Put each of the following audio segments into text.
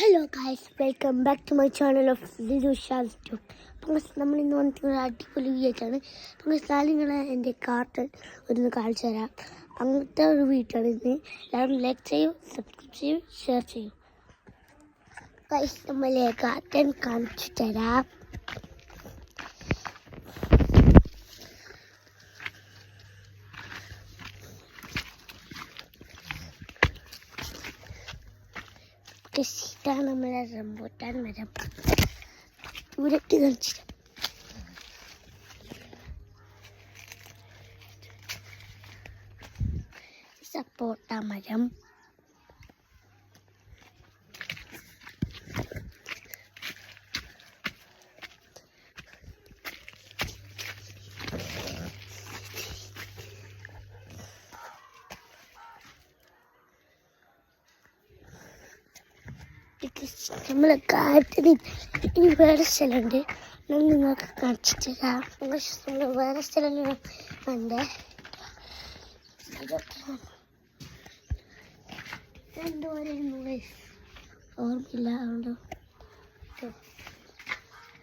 Hello guys, welcome back to my channel of Lijusha's tube. അപ്പോൾ നമ്മൾ ഇന്ന് വന്നിട്ട് ഒരു അടിപൊളി വീഡിയോ ആയിട്ടാണ്. അപ്പോൾ നാലിങ്ങനെ എൻ്റെ കാർട്ടൺ ഒന്ന് കാണിച്ചു തരാം. അങ്ങനത്തെ ഒരു വീഡിയോ ആണ് ഇന്ന്. എല്ലാവരും ലൈക്ക് ചെയ്യും, സബ്സ്ക്രൈബ് ചെയ്യും, ഷെയർ ചെയ്യും. ഗൈസ്, നമ്മളെ കാർട്ടൺ കാണിച്ചു തരാം. ഇതാണ് നമ്മളെ റംബൂട്ടാൻ മരം. ഉരട്ടി കളിച്ചിട്ട് സപ്പോട്ട മരം, നമ്മളെ കാട്ടിൽ ഇനി വേറെ സ്ഥലമുണ്ട്. ഞാൻ നിങ്ങൾക്ക് കാണിച്ചിട്ട് തരാം. വേറെ സ്ഥലം ഉണ്ട്. എന്തോരായിരുന്നു ഓർമ്മയില്ല. അതുകൊണ്ട്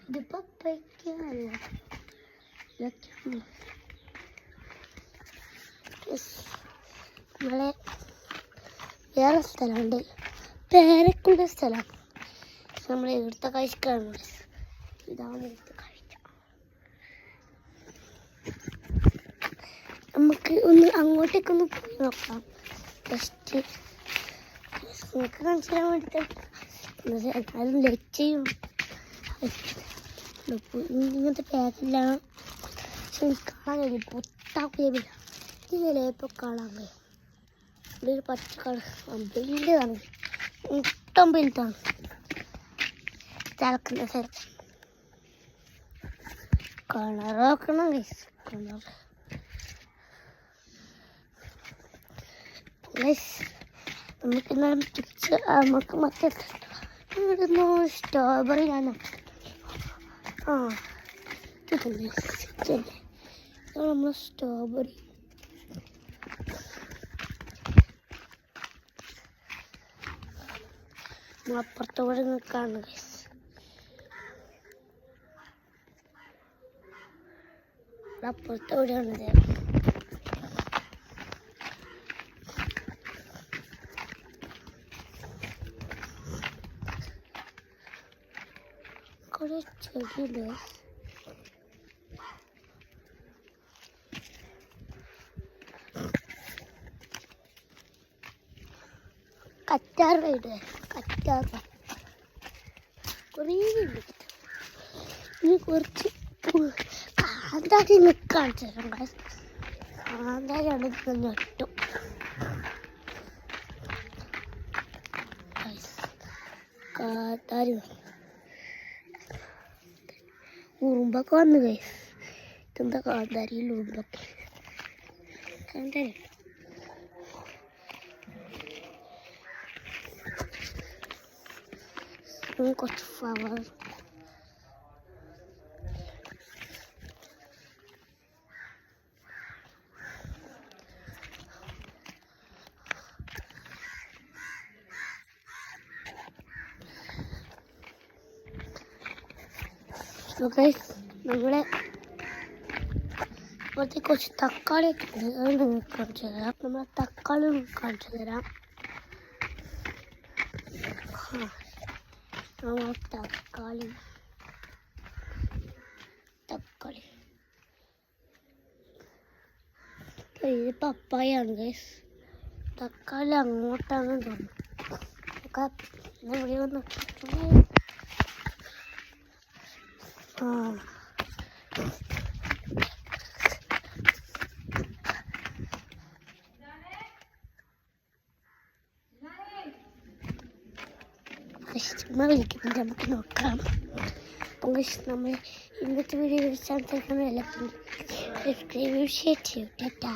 ഇതിപ്പോ പൈക്കല്ല. നമ്മളെ വേറെ സ്ഥലമുണ്ട്, പേരക്കുള്ള സ്ഥലം. നമ്മൾ എടുത്ത കഴിക്കാണ്. ഇതാണ് എടുത്ത് കഴിക്കാം. നമുക്ക് ഒന്ന് അങ്ങോട്ടേക്കൊന്ന് പോയി നോക്കാം. ജസ്റ്റ് നിങ്ങൾക്ക് കാണിച്ചു തരാൻ വേണ്ടിയിട്ട് എന്നാലും ലെറ്റ് ചെയ്യും. ഇങ്ങനത്തെ പാക്കില്ല, പക്ഷെ എനിക്ക് കാണാൻ പൊത്താക്കില്ല. ഇതിലെ ഇപ്പോൾ കാണാൻ കഴിയും. ഇവിടെ ഒരു പച്ചക്കളർ വലുതാണ്, ഇഷ്ടം വലുതാണ്. തിളക്കുന്ന സ്ഥലത്ത് കളർ നോക്കണം. കളർ നമുക്ക് എന്നാലും ചിപ്സ് നമുക്ക് മറ്റേ ഇവിടുന്ന് സ്ട്രോബെറി ആണ്. നമ്മൾ സ്ട്രോബെറി അപ്പുറത്തോടെ നിൽക്കാണ്. അപ്പുറത്തോടെയാണിത്. കുറെ ചെടിയുണ്ട്. കറ്റാർ വീട്, കറ്റാർ കുറേ ഉണ്ട്. ഇനി കുറച്ച് കാന്താരി കാണിച്ചു തരാം. കാന്താരിയാണ് ഞെട്ടു. കാന്താരി ഉറുമ്പൊക്കെ വന്നു. ഗൈസ്, ഇതെന്താ കാന്താരിയിൽ ഉറുമ്പൊക്കെ? കാന്താരി കുറച്ച് ഫ്ലവർ. നമ്മളെ ഇപ്പോഴത്തെ കുറച്ച് തക്കാളി ഒക്കെ ഉണ്ട്, അത് നിങ്ങൾക്ക് കാണിച്ചു തരാം. നമ്മളെ തക്കാളി കാണിച്ചു തരാം. തക്കാളി തക്കാളി ഇത് പപ്പായാണ് ഗൈസ്. തക്കാളി അങ്ങോട്ടാണ് തോന്നുന്നു. ഇവിടെ വന്ന് വിളിക്കുന്നത് നമുക്ക് നോക്കാം. അപ്പോൾ നമ്മൾ ഇന്നത്തെ വീഡിയോ സബ്സ്ക്രൈബ് ചെയ്യൂ. ടാറ്റാ.